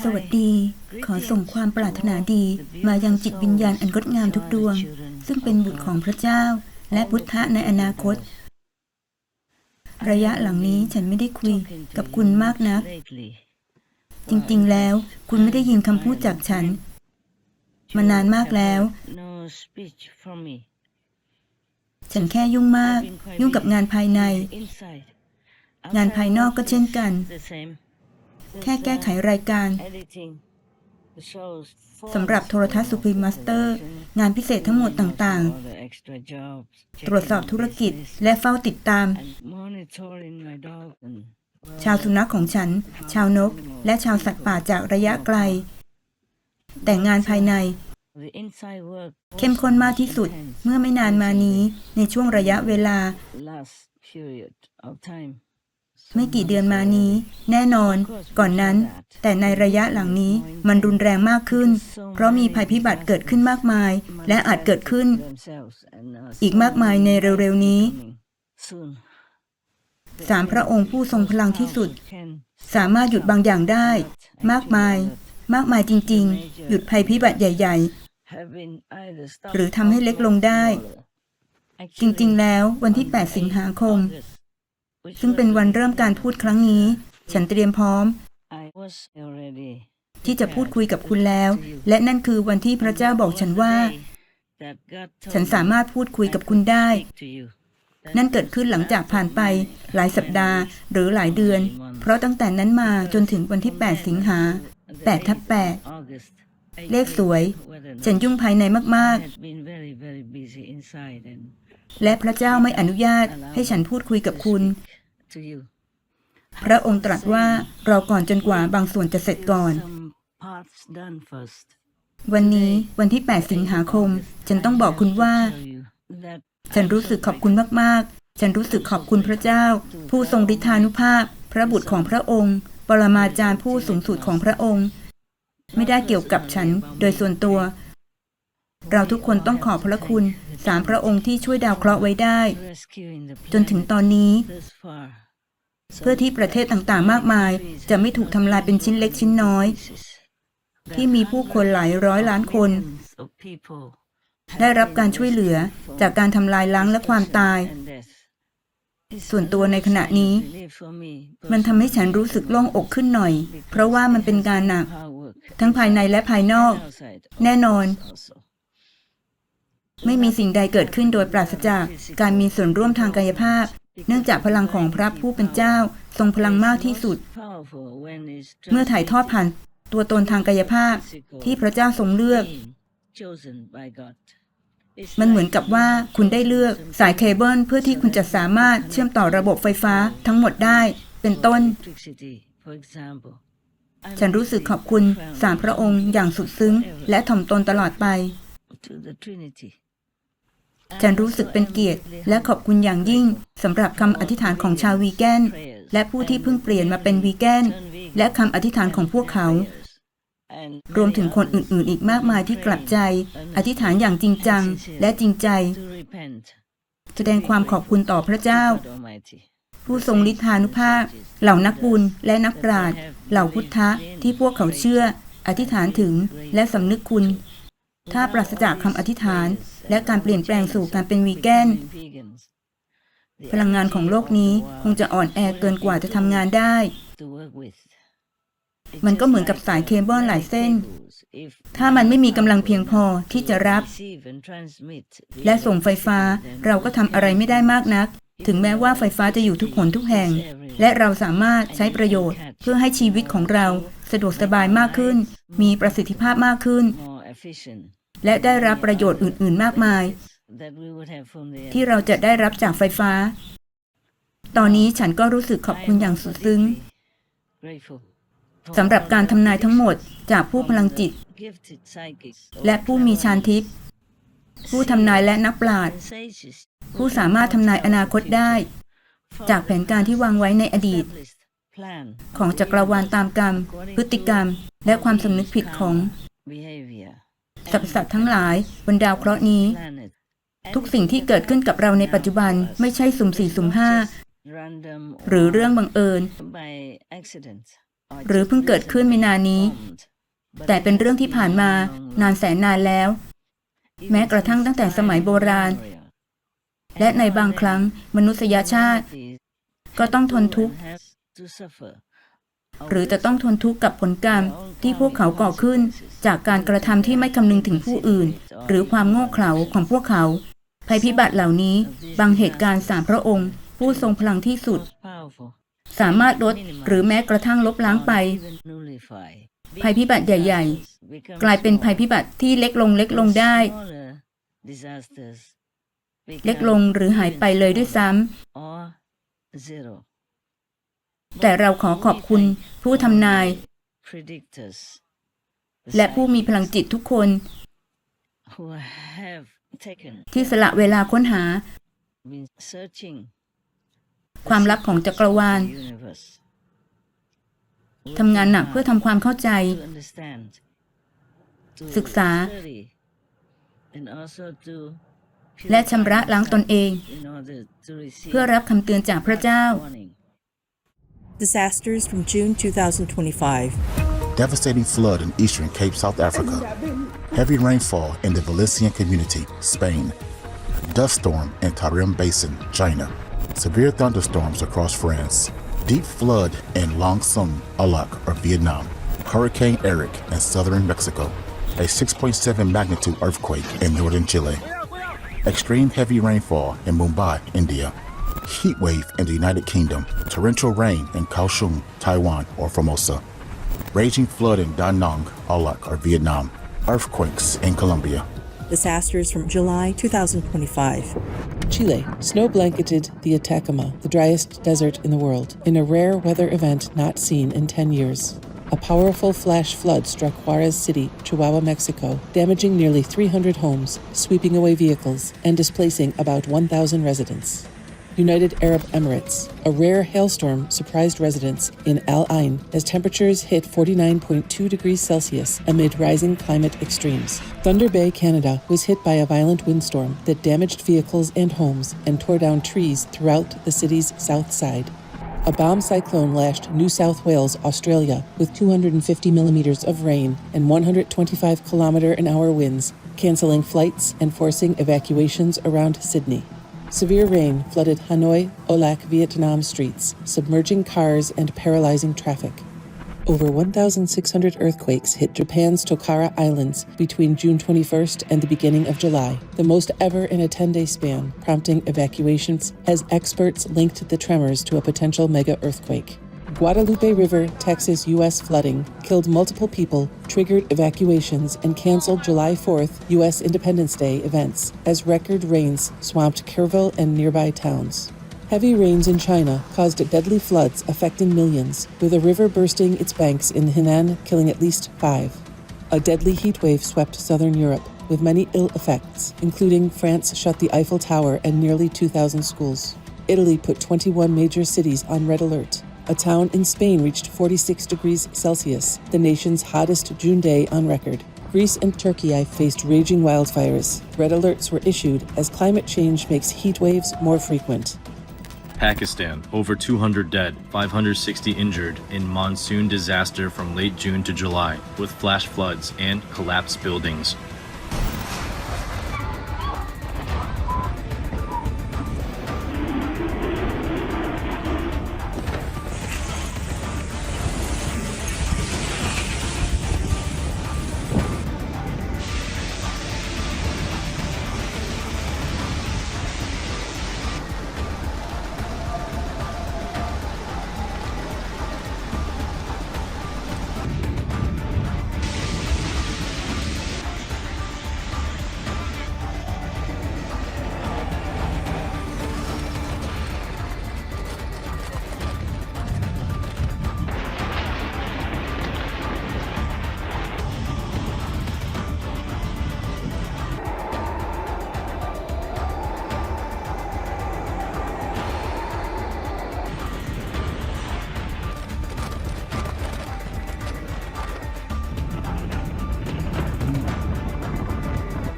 สวัสดีขอส่งความปรารถนาดีมายังจิตวิญญาณอันงดงามทุกดวงซึ่งเป็นบุตรของพระเจ้าและพุทธะในอนาคตระยะหลังนี้ฉันไม่ได้คุยกับคุณมากนักจริงๆแล้วคุณไม่ได้ยินคำพูดจากฉันมานานมากแล้วฉันแค่ยุ่งมากยุ่งกับงานภายในงานภายนอกก็เช่นกันแค่แก้ไขรายการสำหรับโทรทัศน์สุพรีมมาสเตอร์งานพิเศษทั้งหมดต่างๆตรวจสอบธุรกิจและเฝ้าติดตามชาวสุนัขของฉันชาวนกและชาวสัตว์ป่าจากระยะไกลแต่งานภายในเข้มข้นมากที่สุดเมื่อไม่นานมานี้ในช่วงระยะเวลาไม่กี่เดือนมานี้แน่นอนก่อนนั้นแต่ในระยะหลังนี้มันรุนแรงมากขึ้นเพราะมีภัยพิบัติเกิดขึ้นมากมายและอาจเกิดขึ้นอีกมากมายในเร็วๆนี้3 พระองค์ผู้ทรงพลังที่สุดสามารถหยุดบางอย่างได้มากมายจริงๆหยุดภัยพิบัติใหญ่ๆหรือทำให้เล็กลงได้จริงๆแล้ววันที่8 สิงหาคมซึ่งเป็นวันเริ่มการพูดครั้งนี้ฉันเตรียมพร้อมที่จะพูดคุยกับคุณแล้วและนั่นคือวันที่พระเจ้าบอกฉันว่าฉันสามารถพูดคุยกับคุณได้นั่นเกิดขึ้นหลังจากผ่านไปหลายสัปดาห์หรือหลายเดือนเพราะตั้งแต่นั้นมาจนถึงวันที่8 สิงหา8/8เลขสวยฉันยุ่งภายในมากๆและพระเจ้าไม่อนุญาตให้ฉันพูดคุยกับคุณพระองค์ตรัสว่ารอก่อนจนกว่าบางส่วนจะเสร็จก่อนวันนี้วันที่8 สิงหาคมฉันต้องบอกคุณว่าฉันรู้สึกขอบคุณมากๆฉันรู้สึกขอบคุณพระเจ้าผู้ทรงฤทธานุภาพพระบุตรของพระองค์ปรมาจารย์ผู้สูงสุดของพระองค์ไม่ได้เกี่ยวกับฉันโดยส่วนตัวเราทุกคนต้องขอบพระคุณ3 พระองค์ที่ช่วยดาวเคราะห์ไว้ได้จนถึงตอนนี้เพื่อที่ประเทศต่างๆมากมายจะไม่ถูกทำลายเป็นชิ้นเล็กชิ้นน้อยที่มีผู้คนหลายร้อยล้านคนได้รับการช่วยเหลือจากการทำลายล้างและความตายส่วนตัวในขณะนี้มันทำให้ฉันรู้สึกโล่งอกขึ้นหน่อยเพราะว่ามันเป็นงานหนักทั้งภายในและภายนอกแน่นอนไม่มีสิ่งใดเกิดขึ้นโดยปราศจากการมีส่วนร่วมทางกายภาพเนื่องจากพลังของพระผู้เป็นเจ้าทรงพลังมากที่สุดเมื่อถ่ายทอดผ่านตัวตนทางกายภาพที่พระเจ้าทรงเลือกมันเหมือนกับว่าคุณได้เลือกสายเคเบิลเพื่อที่คุณจะสามารถเชื่อมต่อระบบไฟฟ้าทั้งหมดได้เป็นต้นฉันรู้สึกขอบคุณ3 พระองค์อย่างสุดซึ้งและถ่อมตนตลอดไปฉันรู้สึกเป็นเกียรติและขอบคุณอย่างยิ่งสำหรับคำอธิษฐานของชาววีแกนและผู้ที่เพิ่งเปลี่ยนมาเป็นวีแกนและคำอธิษฐานของพวกเขารวมถึงคนอื่นๆอีกมากมายที่กลับใจอธิษฐานอย่างจริงจังและจริงใจแสดงความขอบคุณต่อพระเจ้าผู้ทรงฤทธานุภาพเหล่านักบุญและนักปราชญ์เหล่าพุทธะที่พวกเขาเชื่ออธิษฐานถึงและสำนึกคุณถ้าปราศจากคำอธิษฐานและการเปลี่ยนแปลงสู่การเป็นวีแกนพลังงานของโลกนี้คงจะอ่อนแอเกินกว่าจะทำงานได้มันก็เหมือนกับสายเคเบิลหลายเส้นถ้ามันไม่มีกำลังเพียงพอที่จะรับและส่งไฟฟ้าเราก็ทำอะไรไม่ได้มากนักถึงแม้ว่าไฟฟ้าจะอยู่ทุกหนทุกแห่งและเราสามารถใช้ประโยชน์เพื่อให้ชีวิตของเราสะดวกสบายมากขึ้นมีประสิทธิภาพมากขึ้นและได้รับประโยชน์อื่นๆมากมายที่เราจะได้รับจากไฟฟ้าตอนนี้ฉันก็รู้สึกขอบคุณอย่างสุดซึ้งสำหรับการทำนายทั้งหมดจากผู้พลังจิตและผู้มีฌานทิพย์ผู้ทำนายและนักปราชญ์ผู้สามารถทำนายอนาคตได้จากแผนการที่วางไว้ในอดีตของจักรวาลตามกรรมพฤติกรรมและความสำนึกผิดของสรรพสัตว์ทั้งหลายบนดาวเคราะห์นี้ทุกสิ่งที่เกิดขึ้นกับเราในปัจจุบันไม่ใช่สุ่ม4 สุ่ม 5หรือเรื่องบังเอิญ หรือเพิ่งเกิดขึ้นไม่นานนี้แต่เป็นเรื่องที่ผ่านมานานแสนนานแล้วแม้กระทั่งตั้งแต่สมัยโบราณและในบางครั้งมนุษยชาติก็ต้องทนทุกข์หรือจะต้องทนทุกข์กับผลกรรมที่พวกเขาก่อขึ้นจากการกระทำที่ไม่คำนึงถึงผู้อื่นหรือความโง่เขลาของพวกเขาภัยพิบัติเหล่านี้บางเหตุการณ์สามพระองค์ผู้ทรงพลังที่สุดสามารถลดหรือแม้กระทั่งลบล้างไปภัยพิบัติใหญ่ๆกลายเป็นภัยพิบัติที่เล็กลงได้เล็กลงหรือหายไปเลยด้วยซ้ำแต่เราขอขอบคุณผู้ทำนายและผู้มีพลังจิตทุกคนที่สละเวลาค้นหาความลับของจักรวาลทำงานหนักเพื่อทำความเข้าใจศึกษาและชำระล้างตนเองเพื่อรับคำเตือนจากพระเจ้า Disasters from June 2025. Devastating flood in eastern Cape, South Africa. Heavy rainfall in the Valencian community, Spain. Dust storm in Tarim Basin, China. Severe thunderstorms across France. Deep flood in Long Son, Alak, or Vietnam. Hurricane Eric in southern Mexico. A 6.7 magnitude earthquake in northern Chile. Extreme heavy rainfall in Mumbai, India. Heat wave in the United Kingdom. Torrential rain in Kaohsiung, Taiwan, or Formosa. Raging flood in Da Nang, Alak, or Vietnam. Earthquakes in Colombia. Disasters from July 2025. Chile snow-blanketed the Atacama, the driest desert in the world, in a rare weather event not seen in 10 years. A powerful flash flood struck Juarez City, Chihuahua, Mexico, damaging nearly 300 homes, sweeping away vehicles, and displacing about 1,000 residents. United Arab Emirates. A rare hailstorm surprised residents in Al Ain as temperatures hit 49.2 degrees Celsius amid rising climate extremes. Thunder Bay, Canada was hit by a violent windstorm that damaged vehicles and homes and tore down trees throughout the city's south side. A bomb cyclone lashed New South Wales, Australia, with 250 millimeters of rain and 125 km/h winds, cancelling flights and forcing evacuations around Sydney. Severe rain flooded Hanoi, Olac, Vietnam streets, submerging cars and paralyzing traffic. Over 1,600 earthquakes hit Japan's Tokara Islands between June 21st and the beginning of July, the most ever in a 10-day span, prompting evacuations as experts linked the tremors to a potential mega-earthquake. Guadalupe River, Texas, U.S. flooding killed multiple people, triggered evacuations, and canceled July 4th, U.S. Independence Day events as record rains swamped Kerrville and nearby towns. Heavy rains in China caused deadly floods affecting millions, with a river bursting its banks in Henan, killing at least 5. A deadly heat wave swept southern Europe, with many ill effects, including France shut the Eiffel Tower and nearly 2,000 schools. Italy put 21 major cities on red alert. A town in Spain reached 46 degrees Celsius, the nation's hottest June day on record. Greece and Turkey faced raging wildfires. Red alerts were issued as climate change makes heat waves more frequent. Pakistan, over 200 dead, 560 injured in monsoon disaster from late June to July, with flash floods and collapsed buildings.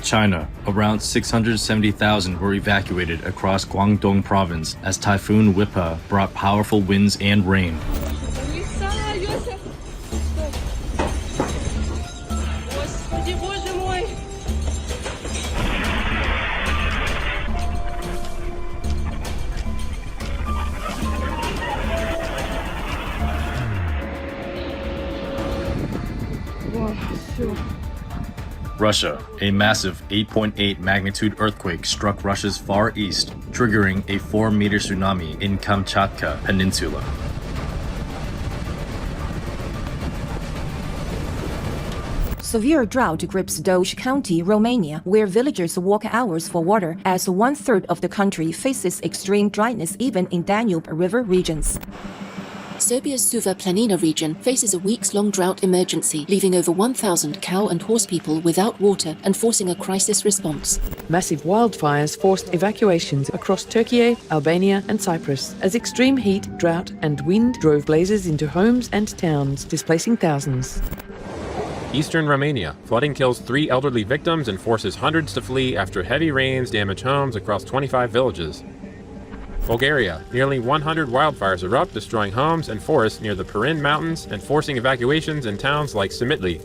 China, around 670,000 were evacuated across Guangdong province as Typhoon Wipa brought powerful winds and rain. Russia. A massive 8.8 magnitude earthquake struck Russia's far east, triggering a 4-meter tsunami in Kamchatka Peninsula. Severe drought grips Doge County, Romania, where villagers walk hours for water as 1/3 of the country faces extreme dryness even in Danube River regions. Serbia's Suva Planina region faces a weeks-long drought emergency, leaving over 1,000 cow and horse people without water and forcing a crisis response. Massive wildfires forced evacuations across Turkey, Albania and Cyprus as extreme heat, drought and wind drove blazes into homes and towns, displacing thousands. Eastern Romania. Flooding kills 3 elderly victims and forces hundreds to flee after heavy rains damage homes across 25 villages. Bulgaria. Nearly 100 wildfires erupt, destroying homes and forests near the Pirin Mountains and forcing evacuations in towns like Simitli.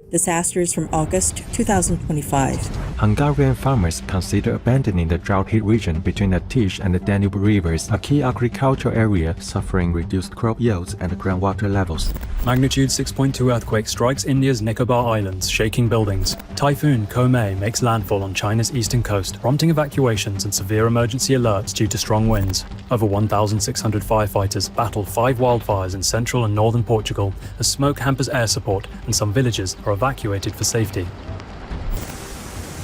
Disasters from August 2025. Hungarian farmers consider abandoning the drought-hit region between the Tish and the Danube rivers, a key agricultural area suffering reduced crop yields and groundwater levels. Magnitude 6.2 earthquake strikes India's Nicobar Islands, shaking buildings. Typhoon Komei makes landfall on China's eastern coast, prompting evacuations and severe emergency alerts due to strong winds. Over 1,600 firefighters battle 5 wildfires in central and northern Portugal as smoke hampers air support and some villages are evacuated for safety.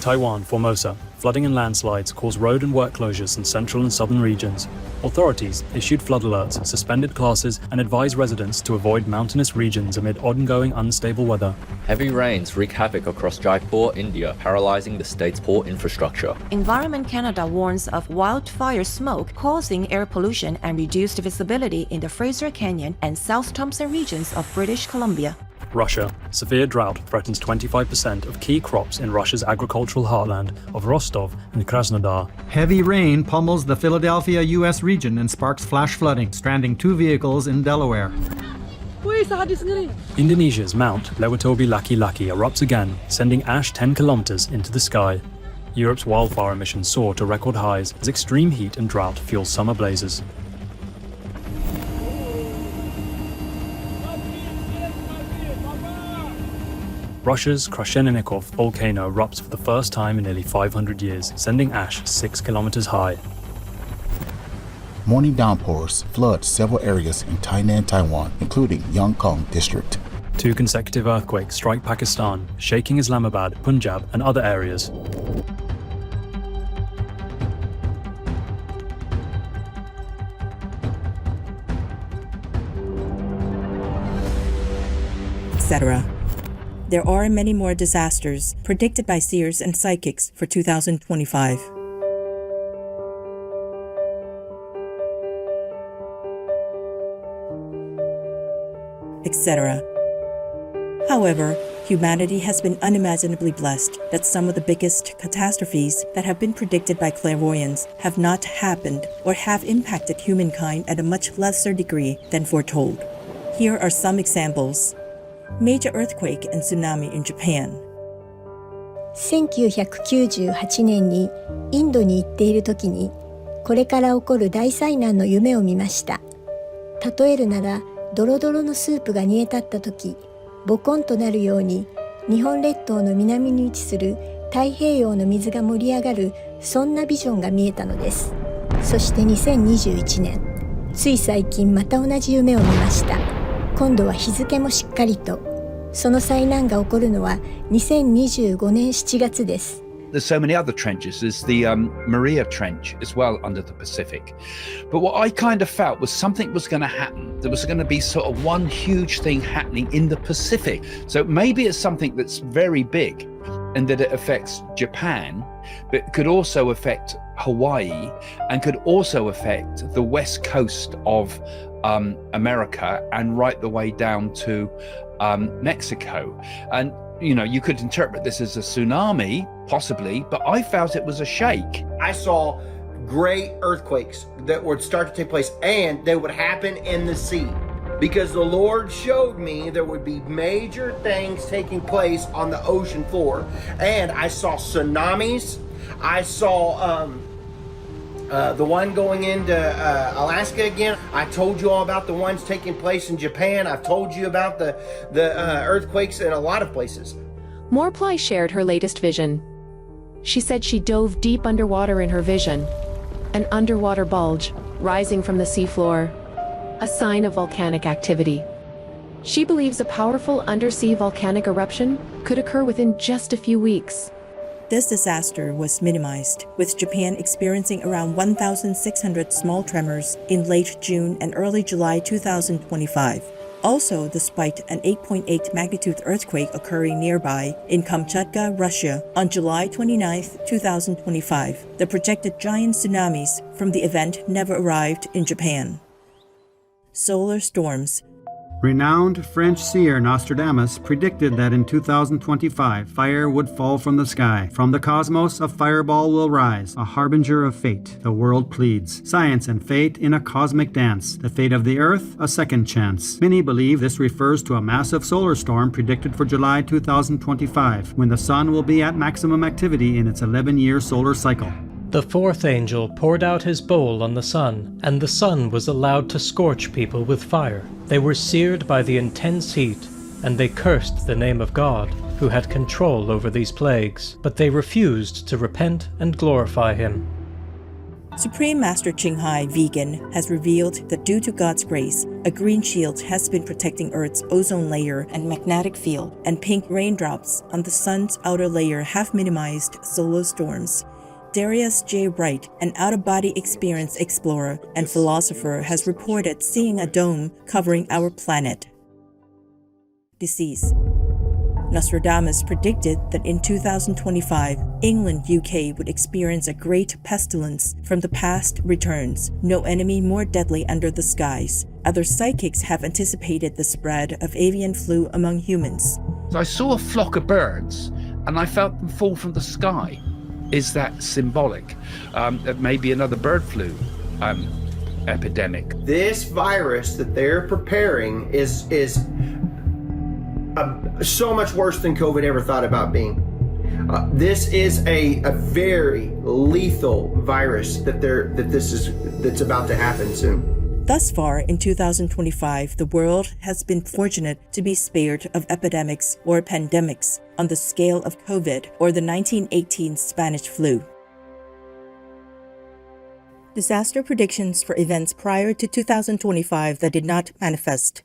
Taiwan, Formosa. Flooding and landslides cause road and work closures in central and southern regions. Authorities issued flood alerts, suspended classes, and advised residents to avoid mountainous regions amid ongoing unstable weather. Heavy rains wreak havoc across Jaipur, India, paralyzing the state's port infrastructure. Environment Canada warns of wildfire smoke causing air pollution and reduced visibility in the Fraser Canyon and South Thompson regions of British Columbia. Russia. Severe drought threatens 25% of key crops in Russia's agricultural heartland of Rostov and Krasnodar. Heavy rain pummels the Philadelphia, U.S. region and sparks flash flooding, stranding 2 vehicles in Delaware. Indonesia's Mount Lewatobi Laki-Laki erupts again, sending ash 10 kilometers into the sky. Europe's wildfire emissions soar to record highs as extreme heat and drought fuel summer blazes. Russia's Krasheninnikov volcano erupts for the first time in nearly 500 years, sending ash 6 kilometers high. Morning downpours flood several areas in Tainan, Taiwan, including Yongkong District. 2 consecutive earthquakes strike Pakistan, shaking Islamabad, Punjab, and other areas. Etc. There are many more disasters predicted by seers and psychics for 2025. Etc. However, humanity has been unimaginably blessed that some of the biggest catastrophes that have been predicted by clairvoyants have not happened or have impacted humankind at a much lesser degree than foretold. Here are some examples. Major earthquake and tsunami in Japan. 1998年にインドに行っている時にこれから起こる大災難の夢を見ました。例えるならドロドロのスープが煮え立った時ボコンとなるように日本列島の南に位置する太平洋の水が盛り上がるそんなビジョンが見えたのです。そして2021年つい最近また同じ夢を見ました。今度は日付もしっかりとその災難が起こるのは2025年7月です。There's so many other trenches. There's the Maria Trench as well under the Pacific. But what I kind of felt was something was going to happen. There was going to be sort of one huge thing happening in the Pacific. So maybe it's something that's very big and that it affects Japan, but could also affect Hawaii and could also affect the west coast of America and right the way down to Mexico. And you know, you could interpret this as a tsunami, possibly, but I felt it was a shake. I saw great earthquakes that would start to take place, and they would happen in the sea. Because the Lord showed me there would be major things taking place on the ocean floor. And I saw tsunamis. I saw the one going into Alaska again. I told you all about the ones taking place in Japan. I've told you about the earthquakes in a lot of places. Morply shared her latest vision. She said she dove deep underwater in her vision. An underwater bulge rising from the seafloor, a sign of volcanic activity. She believes a powerful undersea volcanic eruption could occur within just a few weeks. This disaster was minimized, with Japan experiencing around 1,600 small tremors in late June and early July 2025. Also, despite an 8.8 magnitude earthquake occurring nearby in Kamchatka, Russia on July 29, 2025, the projected giant tsunamis from the event never arrived in Japan. Solar storms. Renowned French seer Nostradamus predicted that in 2025, fire would fall from the sky. From the cosmos, a fireball will rise, a harbinger of fate. The world pleads. Science and fate in a cosmic dance. The fate of the Earth, a second chance. Many believe this refers to a massive solar storm predicted for July 2025, when the sun will be at maximum activity in its 11-year solar cycle. The fourth angel poured out his bowl on the sun, and the sun was allowed to scorch people with fire. They were seared by the intense heat, and they cursed the name of God, who had control over these plagues, but they refused to repent and glorify him. Supreme Master Qinghai Vegan has revealed that due to God's grace, a green shield has been protecting Earth's ozone layer and magnetic field, and pink raindrops on the sun's outer layer have minimized solar storms. Darius J. Wright, an out-of-body experience explorer and philosopher, has reported seeing a dome covering our planet. Disease. Nostradamus predicted that in 2025, England, UK would experience a great pestilence from the past returns, no enemy more deadly under the skies. Other psychics have anticipated the spread of avian flu among humans. I saw a flock of birds and I felt them fall from the sky. Is that symbolic? That maybe another bird flu epidemic. This virus that they're preparing is so much worse than COVID ever thought about being. This is a very lethal virus that's about to happen soon. Thus far, in 2025, the world has been fortunate to be spared of epidemics or pandemics on the scale of COVID or the 1918 Spanish flu. Disaster predictions for events prior to 2025 that did not manifest.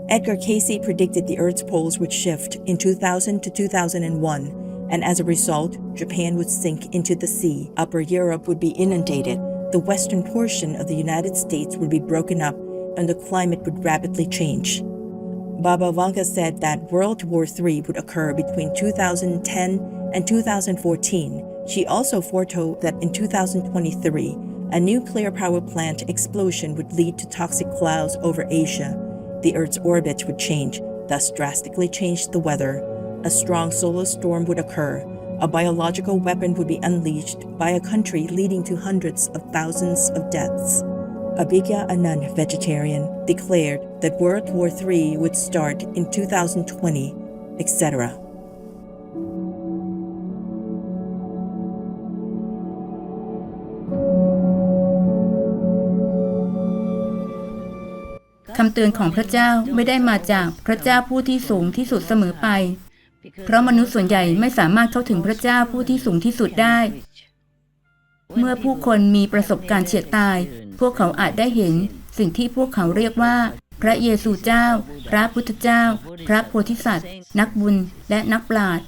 Edgar Cayce predicted the Earth's poles would shift in 2000 to 2001, and as a result, Japan would sink into the sea, Upper Europe would be inundated, the western portion of the United States would be broken up, and the climate would rapidly change. Baba Vanga said that World War III would occur between 2010 and 2014. She also foretold that in 2023, a nuclear power plant explosion would lead to toxic clouds over Asia. The Earth's orbit would change, thus drastically change the weather. A strong solar storm would occur. A biological weapon would be unleashed by a country leading to hundreds of thousands of deaths. Abhigya Anand, vegetarian, declared that World War III would start in 2020, etc. คำเตือนของพระเจ้าไม่ได้มาจากพระเจ้าผู้ที่สูงที่สุดเสมอไปเพราะมนุษย์ส่วนใหญ่ไม่สามารถเข้าถึงพระเจ้าผู้ที่สูงที่สุดได้เมื่อผู้คนมีประสบการณ์เฉียดตายพวกเขาอาจได้เห็นสิ่งที่พวกเขาเรียกว่าพระเยซูเจ้าพระพุทธเจ้าพระโพธิสัตว์นักบุญและนักปราชญ์